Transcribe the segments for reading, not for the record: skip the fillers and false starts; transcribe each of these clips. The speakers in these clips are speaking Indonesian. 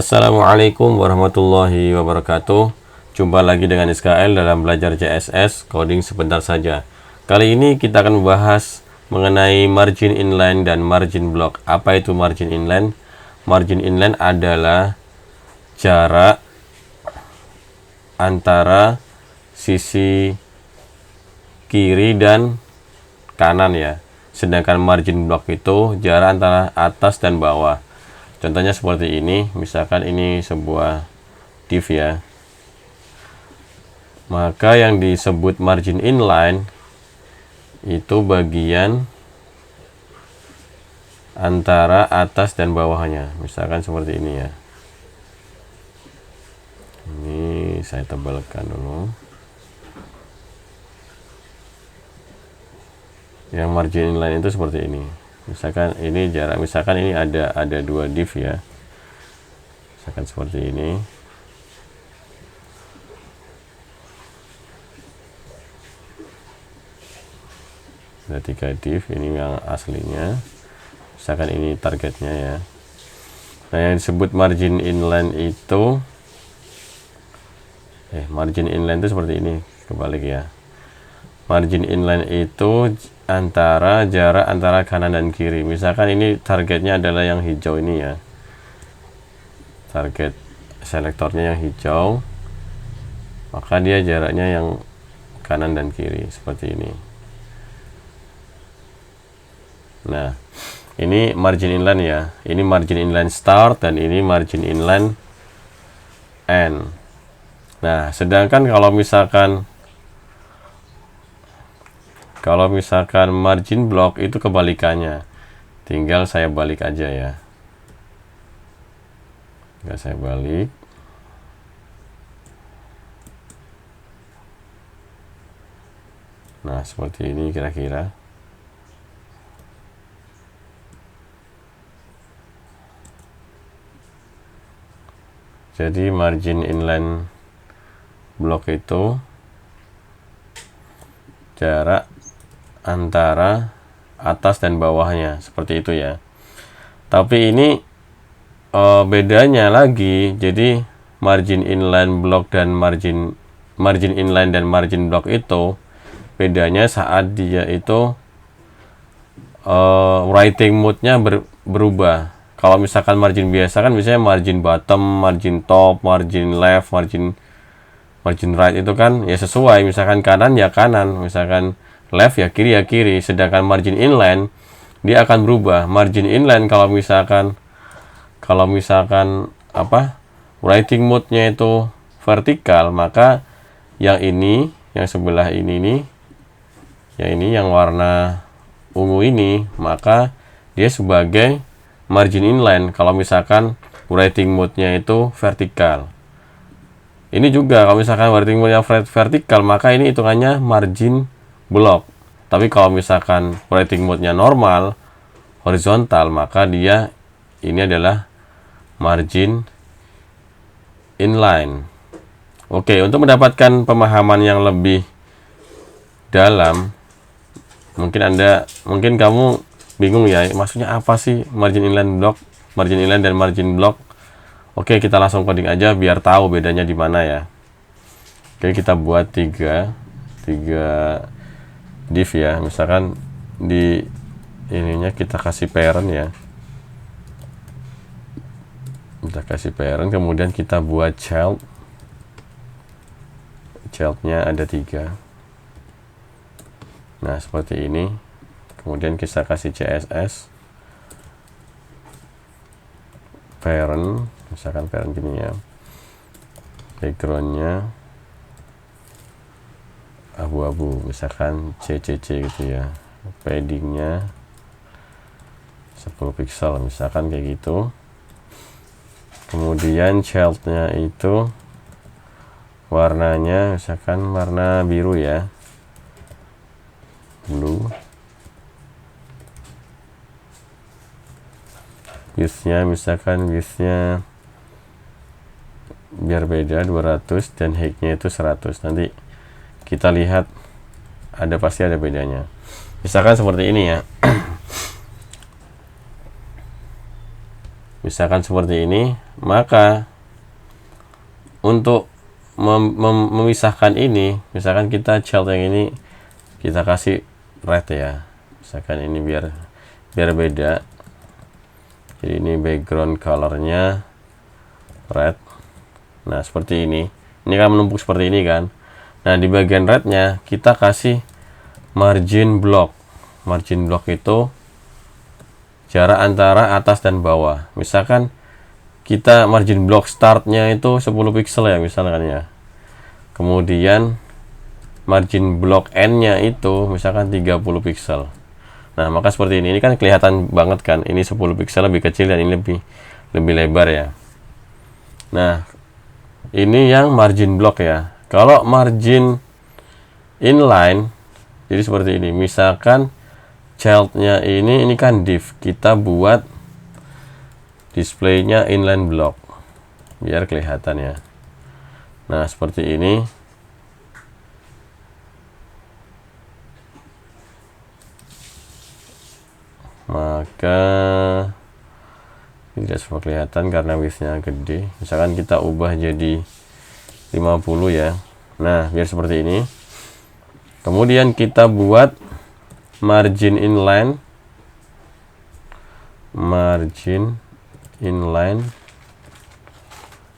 Assalamualaikum warahmatullahi wabarakatuh. Jumpa lagi dengan SKL dalam belajar CSS coding sebentar saja. Kali ini kita akan membahas mengenai margin inline dan margin block. Apa itu margin inline? Margin inline adalah jarak antara sisi kiri dan kanan ya. Sedangkan margin block itu jarak antara atas dan bawah. Contohnya seperti ini, misalkan ini sebuah div ya. Maka yang disebut margin inline itu bagian antara atas dan bawahnya. Misalkan seperti ini ya. Ini saya tebalkan dulu. Yang margin inline itu seperti ini. Misalkan ini jarak, misalkan ini ada dua div ya. Misalkan seperti ini. Ada 3 div, ini yang aslinya. Misalkan ini targetnya ya. Nah, yang disebut margin inline itu margin inline itu seperti ini, kebalik ya. Margin inline itu antara jarak antara kanan dan kiri. Misalkan ini targetnya adalah yang hijau ini ya. Target selektornya yang hijau. Maka dia jaraknya yang kanan dan kiri seperti ini. Nah, ini margin inline ya. Ini margin inline start dan ini margin inline end. Nah, sedangkan kalau misalkan margin block itu kebalikannya. Tinggal saya balik aja ya. Tinggal saya balik. Nah, seperti ini kira-kira. Jadi margin inline block itu jarak antara atas dan bawahnya, seperti itu ya. Tapi ini bedanya lagi. Jadi margin inline block dan margin inline dan margin block itu bedanya saat dia itu writing mode-nya berubah. Kalau misalkan margin biasa kan misalnya margin bottom, margin top, margin left, margin right itu kan ya sesuai. Misalkan kanan ya kanan, misalkan left ya kiri. Sedangkan margin inline dia akan berubah. Margin inline kalau misalkan writing mode-nya itu vertikal, maka yang ini, yang sebelah ini nih, yang warna ungu ini, maka dia sebagai margin inline kalau misalkan writing mode-nya itu vertikal. Ini juga kalau misalkan writing mode-nya vertikal, maka ini hitungannya margin block. Tapi kalau misalkan writing mode-nya normal, horizontal, maka dia ini adalah margin inline. Oke, untuk mendapatkan pemahaman yang lebih dalam, mungkin kamu bingung ya, maksudnya apa sih margin inline dan margin block? Oke, kita langsung coding aja biar tahu bedanya di mana ya. Oke, kita buat tiga div ya. Misalkan di ininya kita kasih parent ya. Kita kasih parent, kemudian kita buat child. Childnya ada 3. Nah, seperti ini. Kemudian kita kasih CSS parent, misalkan parent gini ya. Backgroundnya abu-abu, misalkan CCC gitu ya. Paddingnya 10 pixel, misalkan kayak gitu. Kemudian childnya itu warnanya misalkan warna biru ya, blue. Width-nya misalkan width-nya biar beda 200 dan height-nya itu 100. Nanti kita lihat pasti ada bedanya. Misalkan seperti ini ya. misalkan seperti ini, maka untuk memisahkan ini, misalkan kita child yang ini kita kasih red ya, misalkan ini biar beda. Jadi ini background colornya red. Nah seperti ini kan menumpuk seperti ini kan. Nah di bagian rednya kita kasih margin block. Margin block itu jarak antara atas dan bawah. Misalkan kita margin block startnya itu 10 pixel ya misalkan ya. Kemudian margin block end-nya itu misalkan 30 pixel. Nah, maka seperti ini kan kelihatan banget kan. Ini 10 pixel lebih kecil dan ini lebih lebar ya. Nah, ini yang margin block ya. Kalau margin inline jadi seperti ini. Misalkan child-nya ini kan div. Kita buat display-nya inline block biar kelihatan ya. Nah, seperti ini. Maka tidak semua kelihatan karena width-nya gede. Misalkan kita ubah jadi 50 ya. Nah, biar seperti ini. Kemudian kita buat margin inline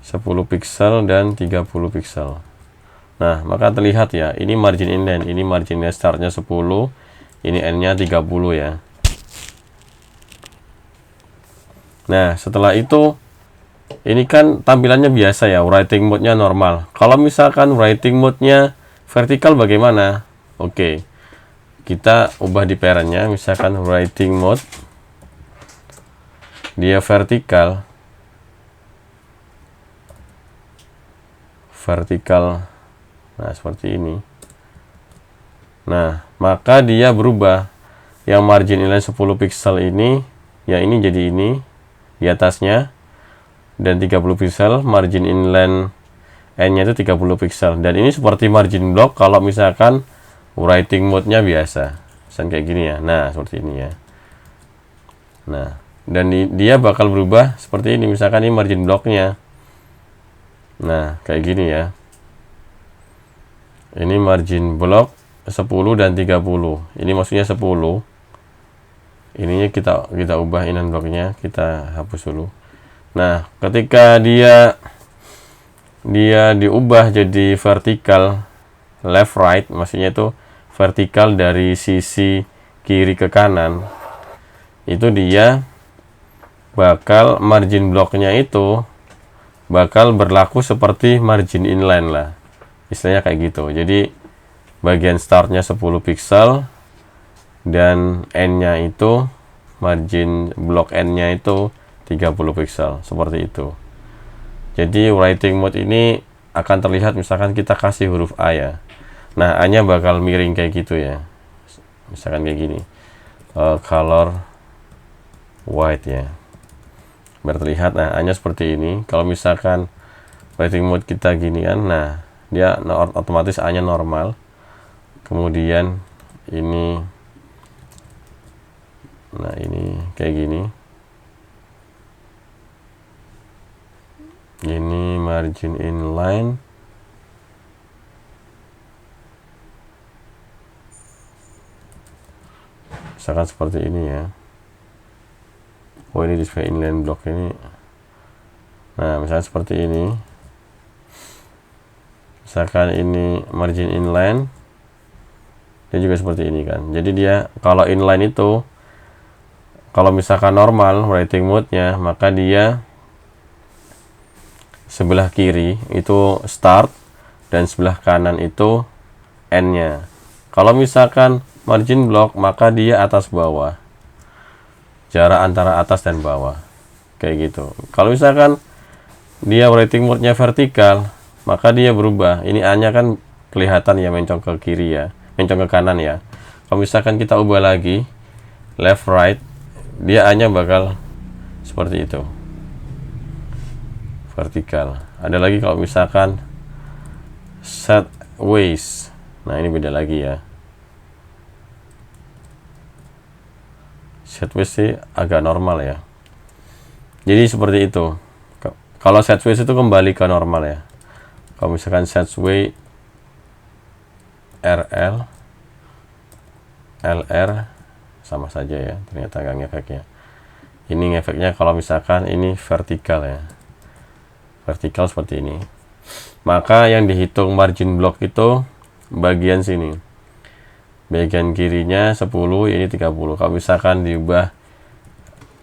10 pixel dan 30 pixel. Nah, maka terlihat ya, ini margin inline, ini marginnya startnya 10, ini end-nya 30 ya. Nah, setelah itu ini kan tampilannya biasa ya, writing mode-nya normal. Kalau misalkan writing mode-nya vertikal bagaimana? Oke. Kita ubah di parent-nya, misalkan writing mode dia vertikal. Nah, seperti ini. Nah, maka dia berubah. Yang margin inline 10 pixel ini, ya ini jadi ini di atasnya, dan 30 pixel margin inline n-nya itu 30 pixel, dan ini seperti margin block kalau misalkan writing mode-nya biasa, misalkan kayak gini ya. Nah seperti ini ya. Nah, dan dia bakal berubah seperti ini, misalkan ini margin block-nya. Nah kayak gini ya, ini margin block 10 dan 30, ini maksudnya 10. Ininya kita ubah inline block-nya, kita hapus dulu. Nah, ketika dia diubah jadi vertikal left right, maksudnya itu vertikal dari sisi kiri ke kanan, itu dia bakal margin block-nya itu bakal berlaku seperti margin inline lah, istilahnya kayak gitu. Jadi bagian startnya 10 pixel dan n-nya itu margin block n-nya itu 30 pixel, seperti itu. Jadi writing mode ini akan terlihat misalkan kita kasih huruf A ya. Nah, A-nya bakal miring kayak gitu ya. Misalkan kayak gini. Color white ya. Biar terlihat. Nah, A-nya seperti ini. Kalau misalkan writing mode kita gini kan, nah dia otomatis A-nya normal. Kemudian ini, nah ini kayak gini. Ini margin inline. Misalkan seperti ini ya. Oh, ini display inline block ini. Nah, misalkan seperti ini. Misalkan ini margin inline, dia juga seperti ini kan. Jadi dia kalau inline itu, kalau misalkan normal writing mode-nya, maka dia sebelah kiri itu start dan sebelah kanan itu end-nya. Kalau misalkan margin block, maka dia atas bawah, jarak antara atas dan bawah, kayak gitu. Kalau misalkan dia writing mode-nya vertikal, maka dia berubah. Ini A-nya kan kelihatan ya, mencong ke kiri ya, mencong ke kanan ya. Kalau misalkan kita ubah lagi left right, dia A-nya bakal seperti itu, vertikal. Ada lagi kalau misalkan sideways, nah ini beda lagi ya. Sideways sih agak normal ya. Jadi seperti itu. Kalau set sway itu kembali ke normal ya. Kalau misalkan set sway RL LR sama saja ya, ternyata gak ngefeknya. Ini ngefeknya kalau misalkan ini vertikal ya, vertikal seperti ini, maka yang dihitung margin block itu bagian sini, bagian kirinya 10, ini 30. Kalau misalkan diubah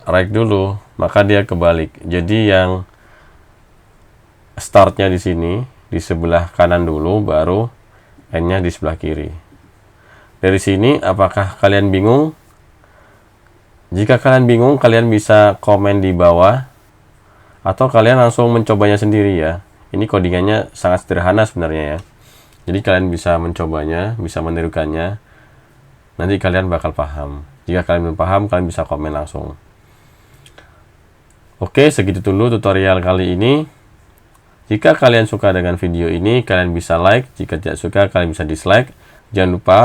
right dulu, maka dia kebalik. Jadi yang startnya di sini, di sebelah kanan dulu, baru N-nya di sebelah kiri. Dari sini, apakah kalian bingung? Jika kalian bingung, kalian bisa komen di bawah, atau kalian langsung mencobanya sendiri ya. Ini codingannya sangat sederhana sebenarnya ya. Jadi kalian bisa mencobanya, bisa menirukannya. Nanti kalian bakal paham. Jika kalian belum paham, kalian bisa komen langsung. Oke, segitu dulu tutorial kali ini. Jika kalian suka dengan video ini, kalian bisa like. Jika tidak suka, kalian bisa dislike. Jangan lupa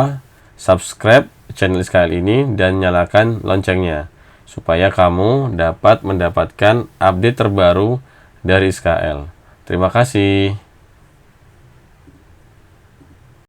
subscribe channel SKL ini dan nyalakan loncengnya, supaya kamu dapat mendapatkan update terbaru dari SKL. Terima kasih.